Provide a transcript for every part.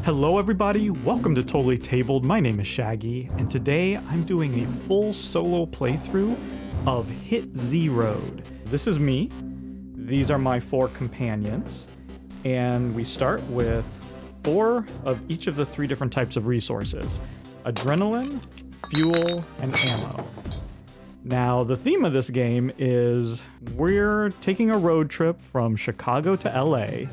Hello everybody, welcome to Totally Tabled. My name is Shaggy, and today I'm doing a full solo playthrough of hitzroad. This is me. These are my 4 companions, and we start with 4 of each of the 3 different types of resources: adrenaline, fuel, and ammo. Now, the theme of this game is we're taking a road trip from Chicago to LA,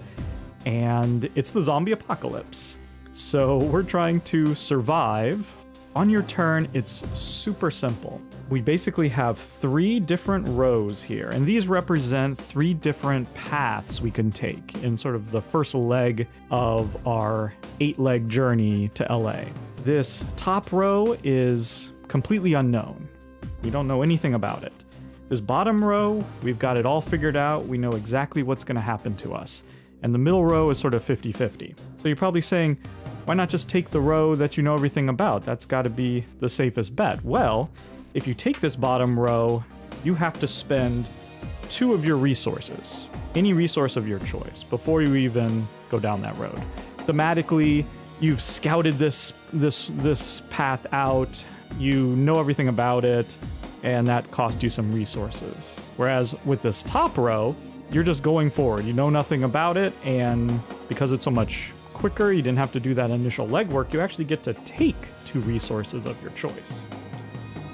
and it's the zombie apocalypse. So we're trying to survive. On your turn, it's super simple. We basically have 3 different rows here, and these represent 3 different paths we can take in sort of the first leg of our 8-leg journey to LA. This top row is completely unknown. We don't know anything about it. This bottom row, we've got it all figured out. We know exactly what's going to happen to us. And the middle row is sort of 50-50. So you're probably saying, why not just take the row that you know everything about? That's got to be the safest bet. Well, if you take this bottom row, you have to spend 2 of your resources, any resource of your choice, before you even go down that road. Thematically, you've scouted this path out, you know everything about it, and that cost you some resources. Whereas with this top row, you're just going forward. You know nothing about it, and because it's so much quicker, you didn't have to do that initial legwork, you actually get to take 2 resources of your choice.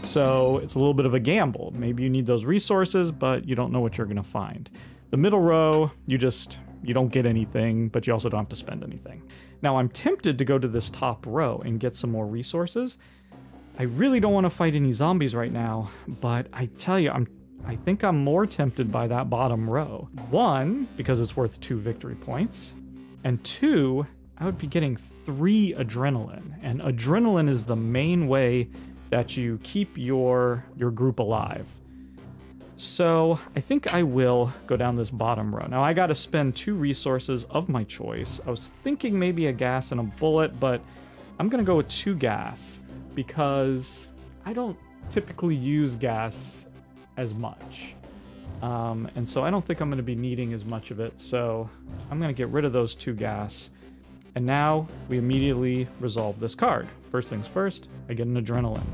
So it's a little bit of a gamble. Maybe you need those resources, but you don't know what you're gonna find. The middle row, you don't get anything, but you also don't have to spend anything. Now I'm tempted to go to this top row and get some more resources. I really don't want to fight any zombies right now, but I tell you, I think I'm more tempted by that bottom row. 1, because it's worth 2 victory points, and 2, I would be getting 3 adrenaline, and adrenaline is the main way that you keep your group alive. So I think I will go down this bottom row. Now I gotta spend 2 resources of my choice. I was thinking maybe a gas and a bullet, but I'm gonna go with 2 gas because I don't typically use gas as much. And so I don't think I'm gonna be needing as much of it, so I'm gonna get rid of those 2 gas. And now we immediately resolve this card. First things first, I get an adrenaline.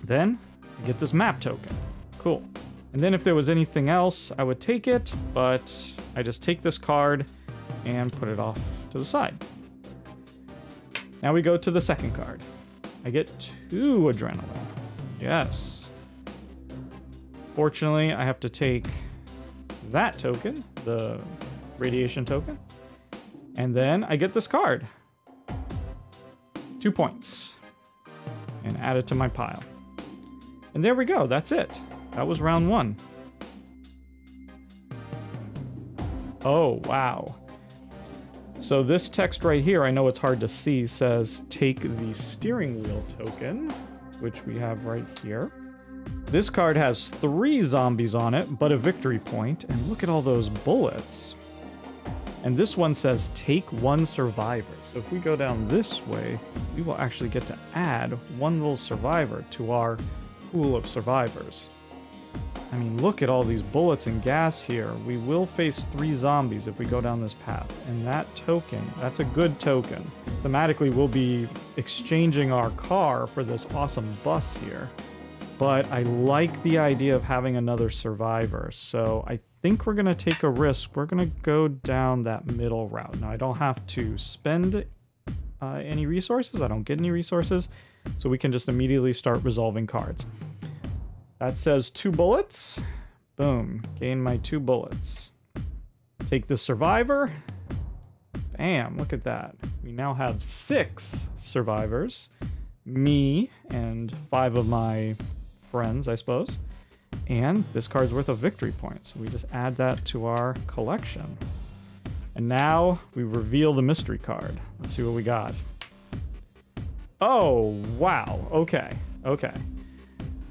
Then I get this map token. Cool. And then if there was anything else, I would take it, but I just take this card and put it off to the side. Now we go to the second card. I get 2 adrenaline. Yes. Fortunately, I have to take that token, the radiation token, and then I get this card. 2 points. And add it to my pile. And there we go, that's it. That was round 1. Oh, wow. So this text right here, I know it's hard to see, says take the steering wheel token, which we have right here. This card has 3 zombies on it, but a victory point, and look at all those bullets. And this one says take 1 survivor. So if we go down this way, we will actually get to add 1 little survivor to our pool of survivors. I mean, look at all these bullets and gas here. We will face 3 zombies if we go down this path. And that token, that's a good token. Thematically, we'll be exchanging our car for this awesome bus here. But I like the idea of having another survivor. So I think we're gonna take a risk. We're gonna go down that middle route. Now I don't have to spend any resources. I don't get any resources. So we can just immediately start resolving cards. That says 2 bullets. Boom, gain my 2 bullets. Take the survivor. Bam, look at that. We now have 6 survivors. Me and 5 of my friends, I suppose. And this card's worth a victory point, so we just add that to our collection. And now we reveal the mystery card. Let's see what we got. Oh, wow, okay.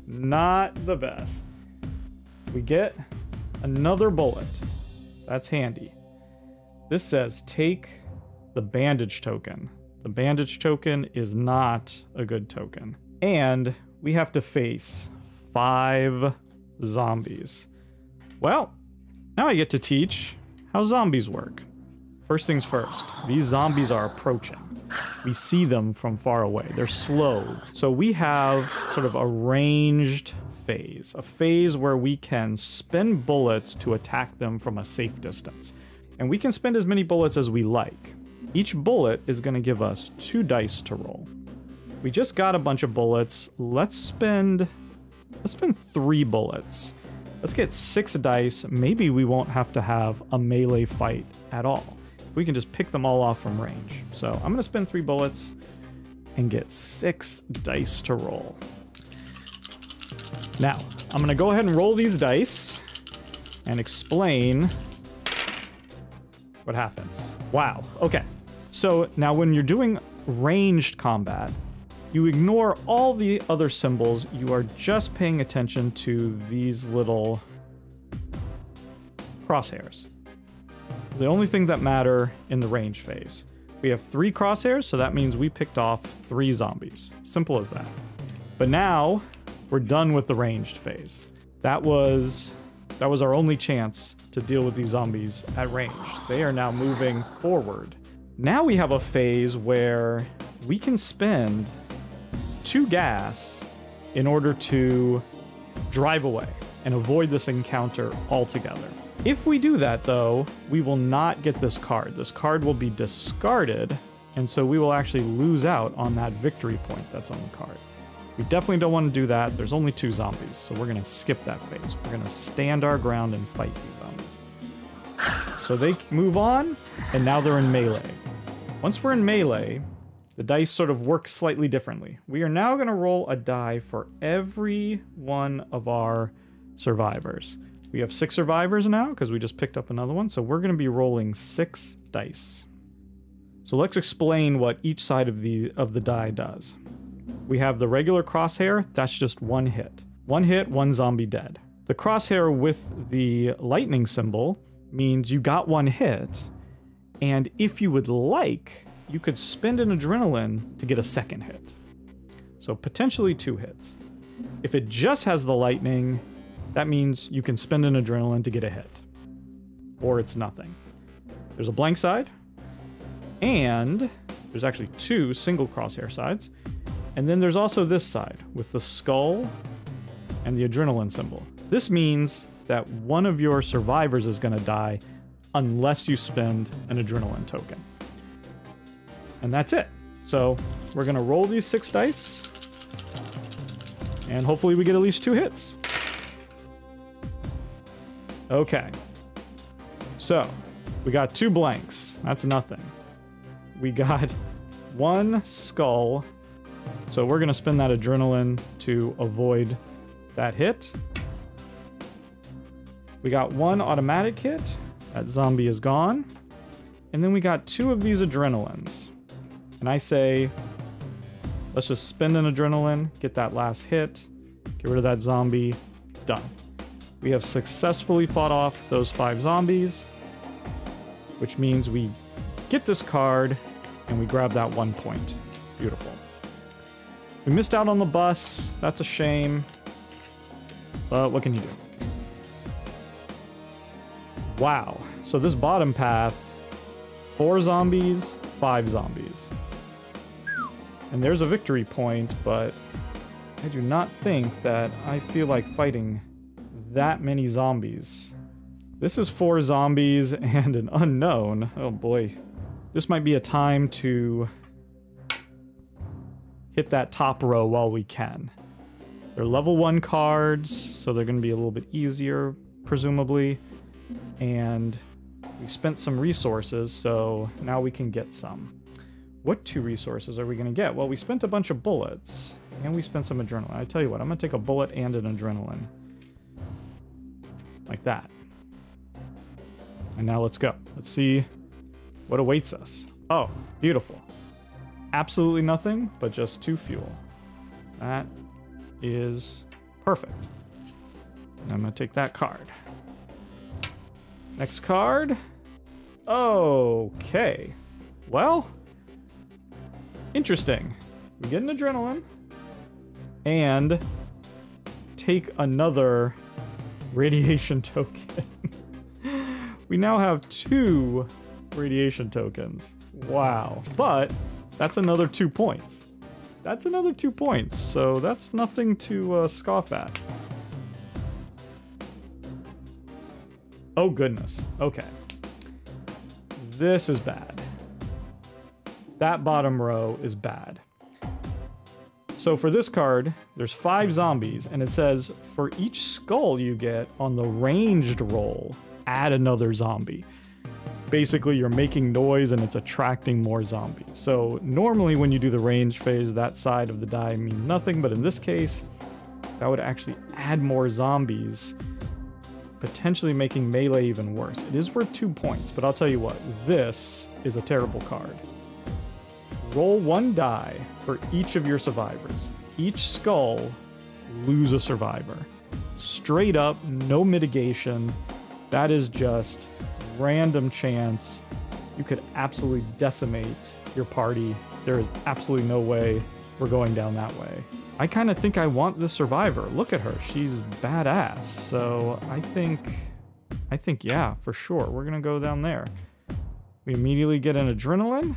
Not the best. We get another bullet. That's handy. This says take the bandage token. The bandage token is not a good token. And we have to face 5 zombies. Well, now I get to teach how zombies work. First things first, these zombies are approaching. We see them from far away. They're slow. So we have sort of a ranged phase, a phase where we can spend bullets to attack them from a safe distance. And we can spend as many bullets as we like. Each bullet is going to give us 2 dice to roll. We just got a bunch of bullets. Let's spend 3 bullets. Let's get 6 dice. Maybe we won't have to have a melee fight at all. If we can just pick them all off from range. So I'm going to spend 3 bullets and get 6 dice to roll. Now, I'm going to go ahead and roll these dice and explain what happens. Wow. Okay. So now when you're doing ranged combat, you ignore all the other symbols. You are just paying attention to these little crosshairs. The only thing that matter in the range phase. We have 3 crosshairs, so that means we picked off 3 zombies. Simple as that. But now we're done with the ranged phase. That was our only chance to deal with these zombies at range. They are now moving forward. Now we have a phase where we can spend 2 gas in order to drive away and avoid this encounter altogether. If we do that, though, we will not get this card. This card will be discarded, and so we will actually lose out on that victory point that's on the card. We definitely don't want to do that. There's only 2 zombies, so we're going to skip that phase. We're going to stand our ground and fight these zombies. So they move on, and now they're in melee. Once we're in melee, the dice sort of work slightly differently. We are now going to roll a die for every one of our survivors. We have 6 survivors now because we just picked up another one, so we're going to be rolling 6 dice. So let's explain what each side of the die does. We have the regular crosshair, that's just 1 hit. 1 hit, 1 zombie dead. The crosshair with the lightning symbol means you got 1 hit, and if you would like, you could spend an adrenaline to get a 2nd hit. So potentially 2 hits. If it just has the lightning, that means you can spend an adrenaline to get a hit. Or it's nothing. There's a blank side, and there's actually 2 single crosshair sides. And then there's also this side with the skull and the adrenaline symbol. This means that one of your survivors is going to die unless you spend an adrenaline token. And that's it. So we're going to roll these 6 dice, and hopefully we get at least 2 hits. Okay. So we got 2 blanks. That's nothing. We got 1 skull. So we're going to spend that adrenaline to avoid that hit. We got 1 automatic hit. That zombie is gone. And then we got 2 of these adrenalines. And I say, let's just spend an adrenaline, get that last hit, get rid of that zombie, done. We have successfully fought off those 5 zombies, which means we get this card and we grab that 1 point. Beautiful. We missed out on the bus. That's a shame. But what can you do? Wow. So this bottom path, 4 zombies, 5 zombies. And there's a victory point, but I do not think that I feel like fighting that many zombies. This is 4 zombies and an unknown. Oh boy. This might be a time to hit that top row while we can. They're level 1 cards, so they're going to be a little bit easier, presumably. And we spent some resources, so now we can get some. What 2 resources are we going to get? Well, we spent a bunch of bullets, and we spent some adrenaline. I tell you what, I'm going to take a bullet and an adrenaline. Like that. And now let's go. Let's see what awaits us. Oh, beautiful. Absolutely nothing, but just 2 fuel. That is perfect. And I'm going to take that card. Next card. Okay. Well, interesting. We get an adrenaline and take another radiation token. We now have 2 radiation tokens. Wow. But that's another 2 points. That's another 2 points, so that's nothing to scoff at. Oh goodness. Okay. This is bad. That bottom row is bad. So for this card, there's 5 zombies, and it says, for each skull you get on the ranged roll, add another zombie. Basically, you're making noise and it's attracting more zombies. So normally when you do the range phase, that side of the die means nothing, but in this case, that would actually add more zombies, potentially making melee even worse. It is worth 2 points, but I'll tell you what, this is a terrible card. Roll 1 die for each of your survivors. Each skull, lose a survivor. Straight up, no mitigation. That is just random chance. You could absolutely decimate your party. There is absolutely no way we're going down that way. I kind of think I want this survivor. Look at her. She's badass. So I think, yeah, for sure. We're going to go down there. We immediately get an adrenaline.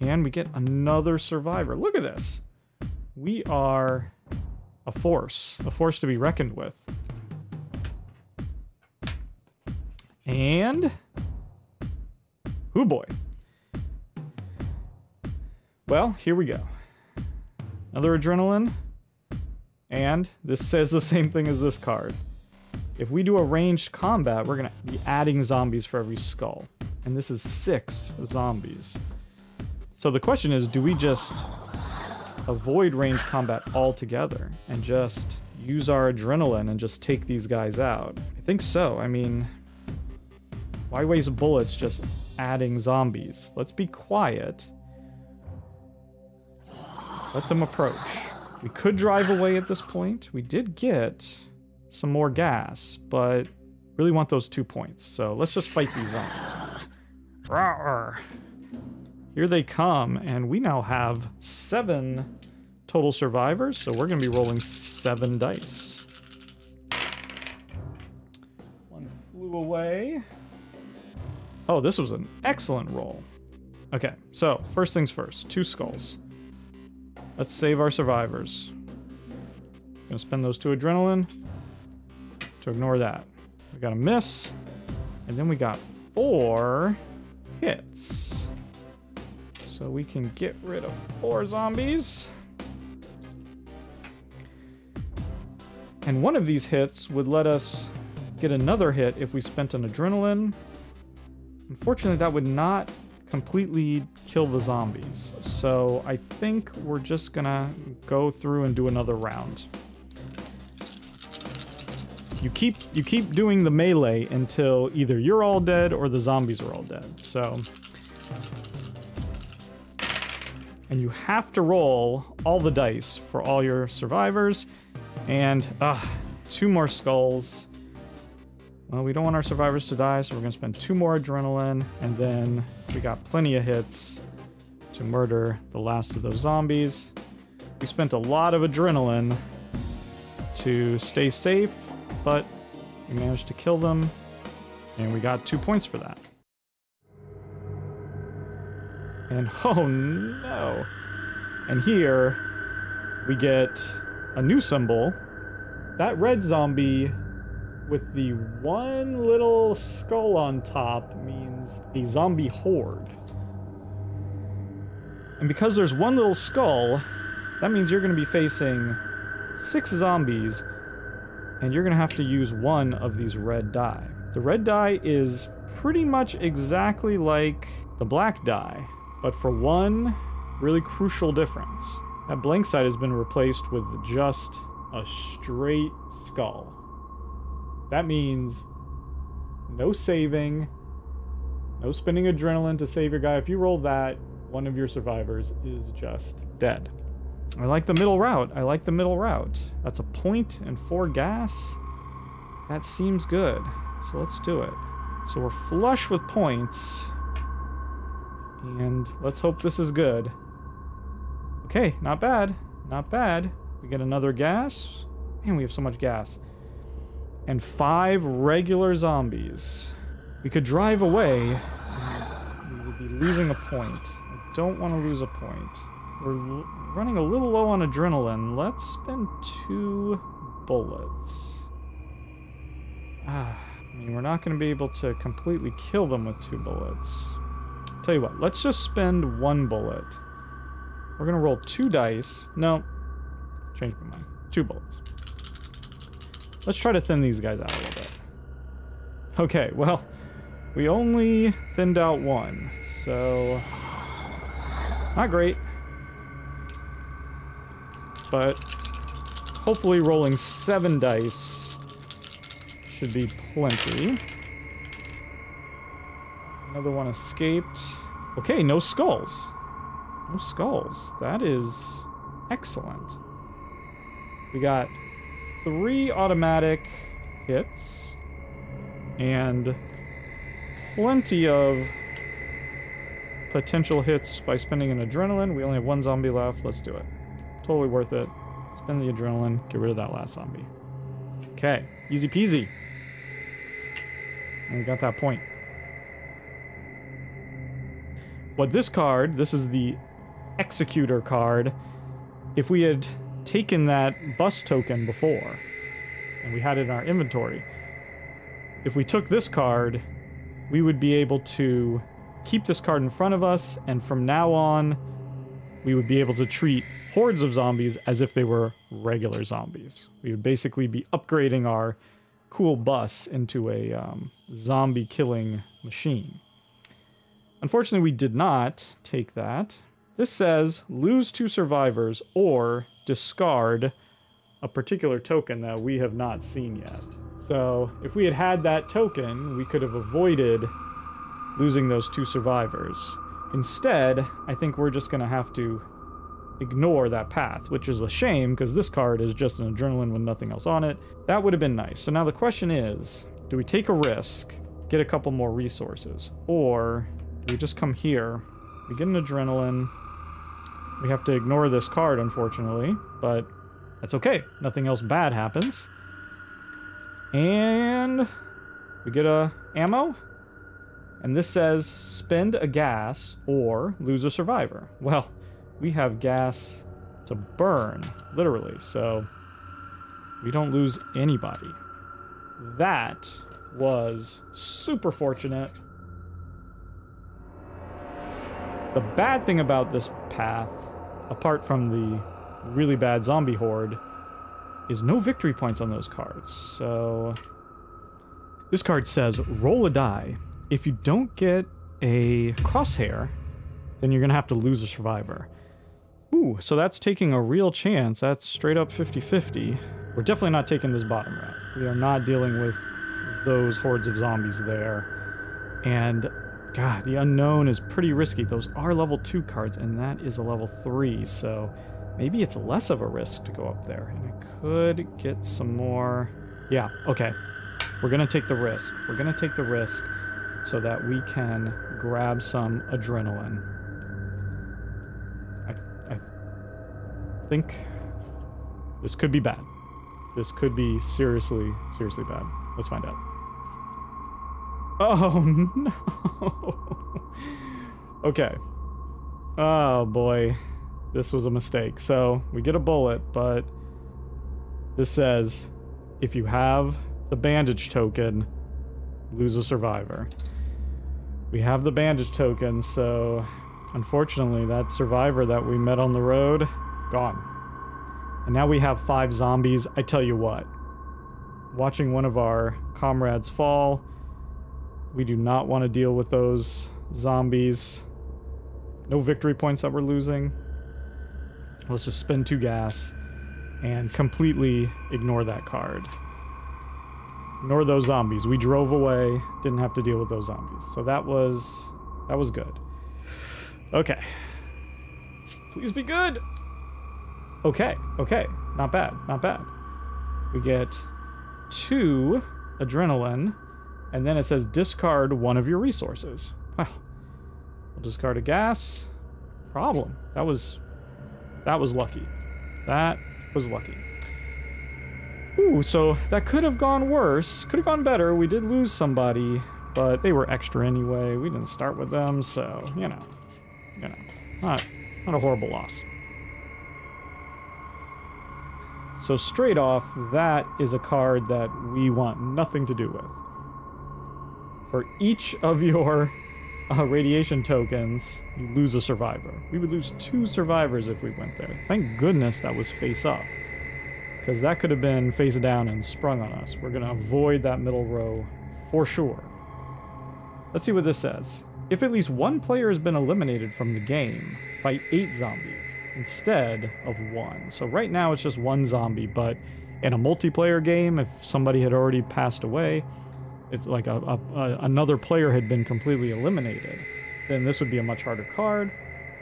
And we get another survivor. Look at this. We are a force to be reckoned with. And, oh boy. Well, here we go. Another adrenaline. And this says the same thing as this card. If we do a ranged combat, we're gonna be adding zombies for every skull. And this is 6 zombies. So the question is, do we just avoid ranged combat altogether and just use our adrenaline and just take these guys out? I think so. I mean, why waste bullets just adding zombies? Let's be quiet. Let them approach. We could drive away at this point. We did get some more gas, but really want those 2 points. So let's just fight these zombies. Rawr. Here they come, and we now have 7 total survivors, so we're going to be rolling 7 dice. 1 flew away. Oh, this was an excellent roll. Okay, so first things first, 2 skulls. Let's save our survivors. Gonna spend those 2 adrenaline to ignore that. We got a miss, and then we got 4 hits. So we can get rid of 4 zombies. And one of these hits would let us get another hit if we spent an adrenaline. Unfortunately, that would not completely kill the zombies. So I think we're just gonna go through and do another round. You keep doing the melee until either you're all dead or the zombies are all dead. So, and you have to roll all the dice for all your survivors. And 2 more skulls. Well, we don't want our survivors to die, so we're gonna spend 2 more adrenaline, and then we got plenty of hits to murder the last of those zombies. We spent a lot of adrenaline to stay safe, but we managed to kill them, and we got 2 points for that. And oh no. And here we get a new symbol. That red zombie with the 1 little skull on top means a zombie horde. And because there's 1 little skull, that means you're going to be facing 6 zombies, and you're going to have to use 1 of these red die. The red die is pretty much exactly like the black die, but for 1 really crucial difference. That blank side has been replaced with just a straight skull. That means no saving, no spending adrenaline to save your guy. If you roll that, 1 of your survivors is just dead. I like the middle route. I like the middle route. That's a point and 4 gas. That seems good. So let's do it. So we're flush with points. And let's hope this is good. Okay, not bad. Not bad. We get another gas. Man, we have so much gas. And 5 regular zombies. We could drive away. We losing a point. I don't want to lose a point. We're running a little low on adrenaline. Let's spend 2 bullets. I mean, we're not going to be able to completely kill them with 2 bullets. Tell you what, let's just spend 1 bullet. We're going to roll 2 dice. No, change my mind. 2 bullets. Let's try to thin these guys out a little bit. Okay, well, we only thinned out 1, so not great. But hopefully rolling 7 dice should be plenty. Another one escaped. Okay, no skulls. No skulls. That is excellent. We got 3 automatic hits and plenty of potential hits by spending an adrenaline. We only have 1 zombie left. Let's do it. Totally worth it. Spend the adrenaline. Get rid of that last zombie. Okay. Easy peasy. And we got that point. But this card, this is the Executor card. If we had taken that bus token before, and we had it in our inventory, if we took this card, we would be able to keep this card in front of us, and from now on, we would be able to treat hordes of zombies as if they were regular zombies. We would basically be upgrading our cool bus into a zombie killing machine. Unfortunately, we did not take that. This says lose 2 survivors or discard a particular token that we have not seen yet. So if we had had that token, we could have avoided losing those 2 survivors. Instead, I think we're just going to have to ignore that path, which is a shame because this card is just an adrenaline with nothing else on it. That would have been nice. So now the question is, do we take a risk, get a couple more resources, or do we just come here, we get an adrenaline, we have to ignore this card, unfortunately, but that's okay. Nothing else bad happens. And we get a ammo, and this says spend a gas or lose a survivor. Well, we have gas to burn, literally, so we don't lose anybody. That was super fortunate. The bad thing about this path, apart from the really bad zombie horde, is no victory points on those cards. So this card says roll a die. If you don't get a crosshair, then you're gonna have to lose a survivor. Ooh, so that's taking a real chance. That's straight up 50-50. We're definitely not taking this bottom route. We are not dealing with those hordes of zombies there. And God, the unknown is pretty risky. Those are level 2 cards, and that is a level 3, so maybe it's less of a risk to go up there. And I could get some more... Yeah, okay. We're gonna take the risk. We're gonna take the risk so that we can grab some adrenaline. I think this could be bad. This could be seriously, seriously bad. Let's find out. Oh, no. Okay. Oh, boy. This was a mistake. So, we get a bullet, but this says, if you have the bandage token, lose a survivor. We have the bandage token, so unfortunately, that survivor that we met on the road, gone. And now we have 5 zombies. I tell you what, watching one of our comrades fall, we do not want to deal with those zombies. No victory points that we're losing. Let's just spend 2 gas and completely ignore that card. Ignore those zombies. We drove away, didn't have to deal with those zombies. So that was good. Okay. Please be good. Okay, okay. Not bad, not bad. We get 2 adrenaline, and then it says discard 1 of your resources. Well, we'll discard a gas. Problem. That was lucky. That was lucky. Ooh, so that could have gone worse. Could have gone better. We did lose somebody, but they were extra anyway. We didn't start with them, so, you know, not a horrible loss. So straight off, that is a card that we want nothing to do with. For each of your radiation tokens, you lose a survivor. We would lose 2 survivors if we went there. Thank goodness that was face up, because that could have been face down and sprung on us. We're going to avoid that middle row for sure. Let's see what this says. If at least one player has been eliminated from the game, fight 8 zombies instead of 1. So right now it's just 1 zombie, but in a multiplayer game, if somebody had already passed away, if like another player had been completely eliminated, then this would be a much harder card.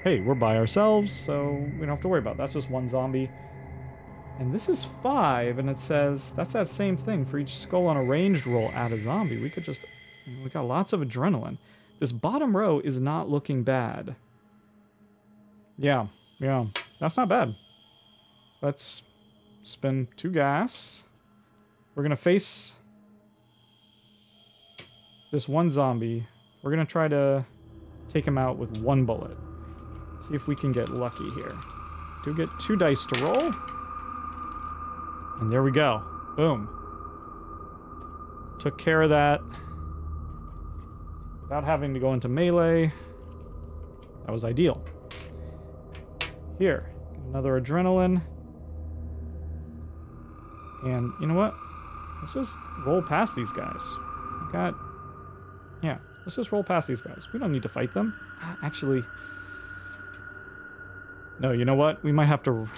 Hey, we're by ourselves, so we don't have to worry about it. That's just 1 zombie. And this is 5, and it says that's that same thing. For each skull on a ranged roll, add a zombie. We could just... we got lots of adrenaline. This bottom row is not looking bad. Yeah, that's not bad. Let's spend 2 gas. We're going to face this 1 zombie. We're going to try to take him out with 1 bullet. See if we can get lucky here. Do get 2 dice to roll. And there we go. Boom. Took care of that without having to go into melee. That was ideal. Here, get another adrenaline. And you know what? Let's just roll past these guys. Yeah, let's just roll past these guys. We don't need to fight them. Actually, no, you know what? We might have to...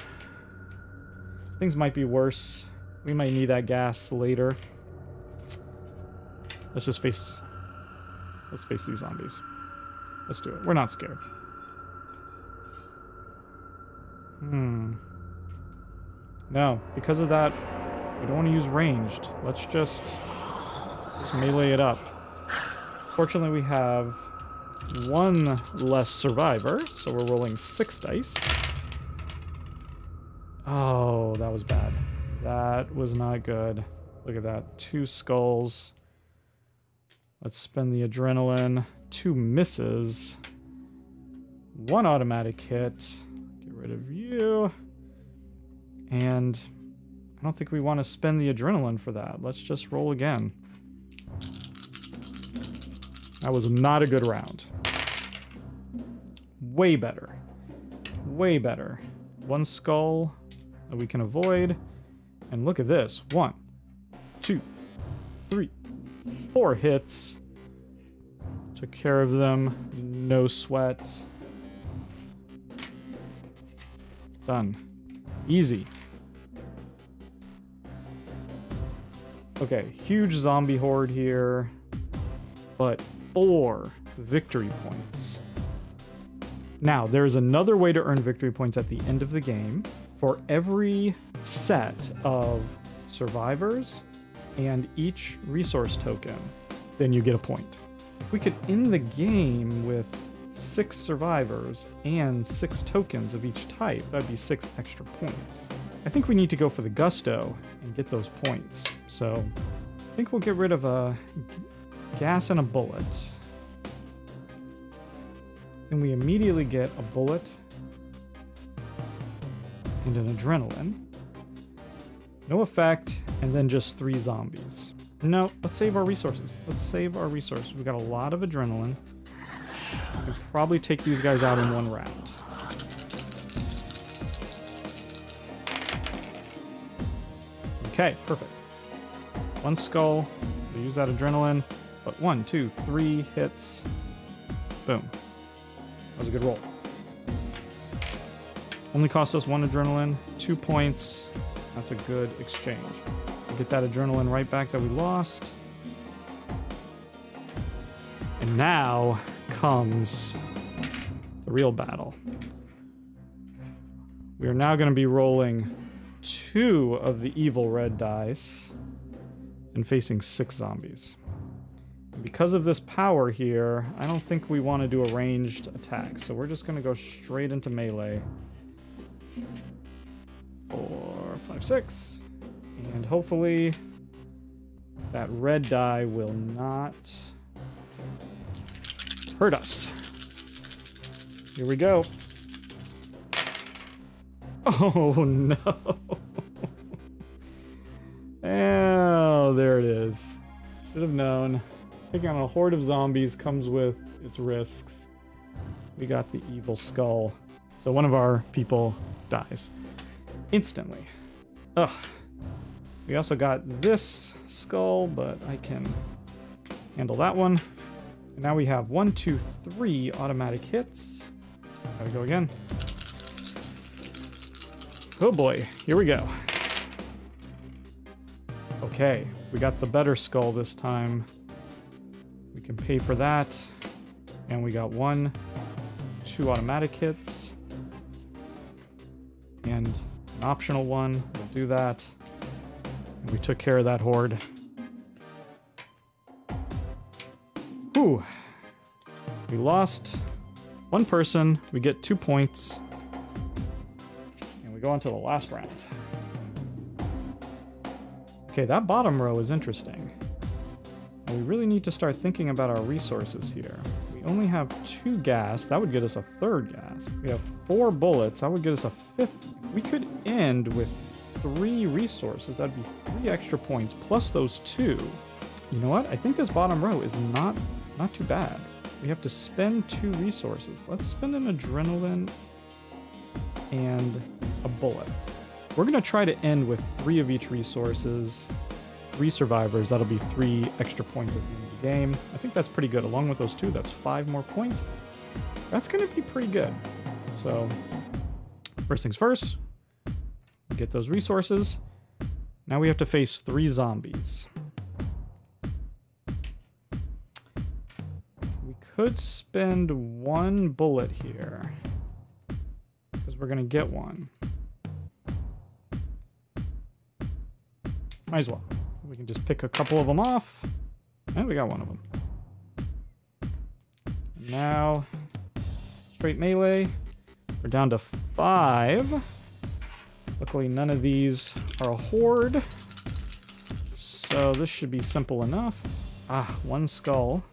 things might be worse. We might need that gas later. Let's just face... let's face these zombies. Let's do it. We're not scared. No, because of that, we don't want to use ranged. Let's just melee it up. Fortunately, we have 1 less survivor, so we're rolling 6 dice. Oh, that was bad. That was not good. Look at that. 2 skulls. Let's spend the adrenaline. 2 misses. 1 automatic hit. Get rid of you. And I don't think we want to spend the adrenaline for that. Let's just roll again. That was not a good round. Way better. Way better. 1 skull that we can avoid. And look at this. 1, 2, 3, 4 hits. Took care of them. No sweat. Done. Easy. Okay, huge zombie horde here. But 4 victory points. Now, there's another way to earn victory points at the end of the game. For every set of survivors and each resource token, then you get a point. If we could end the game with 6 survivors and 6 tokens of each type, that'd be 6 extra points. I think we need to go for the gusto and get those points. So I think we'll get rid of a gas and a bullet. Then we immediately get a bullet and an adrenaline. No effect, and then just 3 zombies. No, let's save our resources. Let's save our resources. We've got a lot of adrenaline. We can probably take these guys out in 1 round. Okay, perfect. 1 skull. We'll use that adrenaline. But 1, 2, 3 hits. Boom. That was a good roll. Only cost us 1 adrenaline, 2 points. That's a good exchange. We'll get that adrenaline right back that we lost. And now comes the real battle. We are now going to be rolling 2 of the evil red dice and facing 6 zombies. And because of this power here, I don't think we want to do a ranged attack, so we're just going to go straight into melee. 4, 5, 6. And hopefully that red die will not hurt us. Here we go. Oh no. Oh, there it is. Should have known. Taking on a horde of zombies comes with its risks. We got the evil skull. So one of our people dies instantly. Ugh. We also got this skull, but I can handle that one. And now we have 1, 2, 3 automatic hits. Gotta go again. Oh boy, here we go. Okay, we got the better skull this time. We can pay for that. And we got 1, 2 automatic hits. And an optional one. We'll do that. And we took care of that horde. Whew. We lost 1 person. We get 2 points. And we go on to the last round. Okay, that bottom row is interesting. And we really need to start thinking about our resources here. We only have 2 gas. That would get us a 3rd gas. We have 4 bullets. That would get us a 5th. We could end with 3 resources. That'd be 3 extra points plus those 2. You know what? I think this bottom row is not too bad. We have to spend 2 resources. Let's spend an adrenaline and a bullet. We're going to try to end with 3 of each resources. 3 survivors. That'll be 3 extra points at the end of the game. I think that's pretty good. Along with those 2, that's 5 more points. That's going to be pretty good. So, first things first. Get those resources. Now we have to face 3 zombies. We could spend 1 bullet here, because we're going to get one. Might as well. We can just pick a couple of them off. And we got 1 of them. And now, straight melee. We're down to 5. Luckily, none of these are a horde. So this should be simple enough. Ah, 1 skull.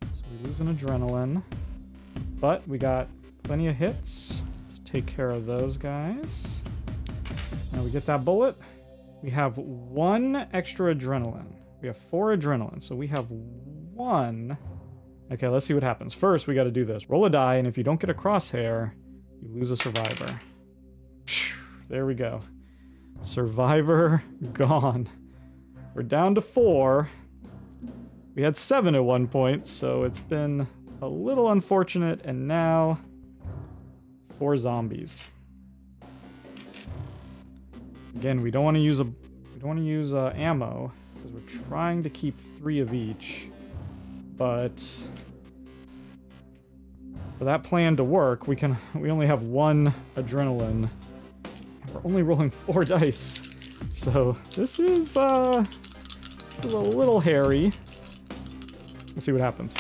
So we lose an adrenaline. But we got plenty of hits to take care of those guys. Now we get that bullet. We have 1 extra adrenaline. We have 4 adrenaline, so we have 1. Okay, let's see what happens. First, we got to do this. Roll a die, and if you don't get a crosshair, you lose a survivor. There we go. Survivor gone. We're down to 4. We had 7 at one point, so it's been a little unfortunate, and now 4 zombies. Again, we don't want to use ammo because we're trying to keep 3 of each. But for that plan to work, we only have 1 adrenaline. And we're only rolling 4 dice. So this is a little hairy. Let's see what happens.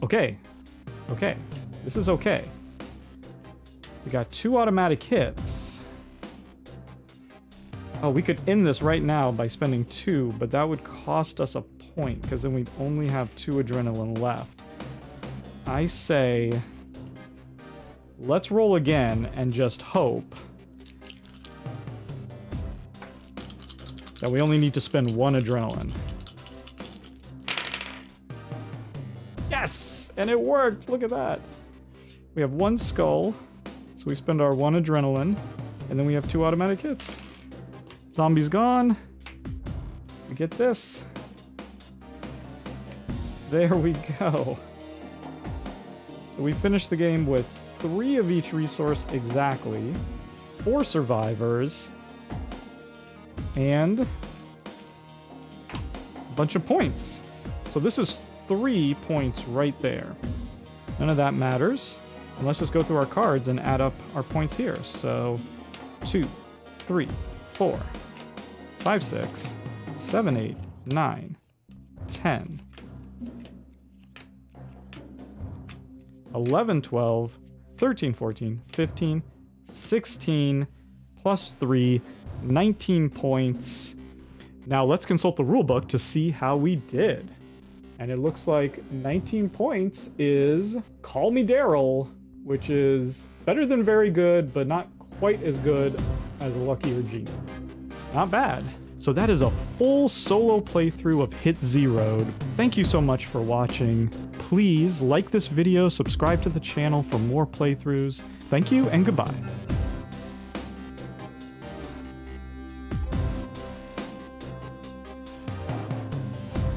Okay. Okay. This is okay. We got 2 automatic hits. Oh, we could end this right now by spending 2, but that would cost us a point, because then we'd only have 2 adrenaline left. I say, let's roll again and just hope that we only need to spend 1 adrenaline. Yes! And it worked! Look at that! We have 1 skull. So we spend our 1 adrenaline, and then we have 2 automatic hits. Zombie's gone. We get this. There we go. So we finished the game with 3 of each resource exactly, 4 survivors, and a bunch of points. So this is 3 points right there. None of that matters. And let's just go through our cards and add up our points here. So 2, 3, 4, 5, 6, 7, 8, 9, 10, 11, 12, 13, 14, 15, 16, plus 3, 19 points. Now let's consult the rulebook to see how we did. And it looks like 19 points is Call Me Daryl, which is better than very good, but not quite as good as Luckier Genius. Not bad. So that is a full solo playthrough of hitzroad. Thank you so much for watching. Please like this video, subscribe to the channel for more playthroughs. Thank you and goodbye.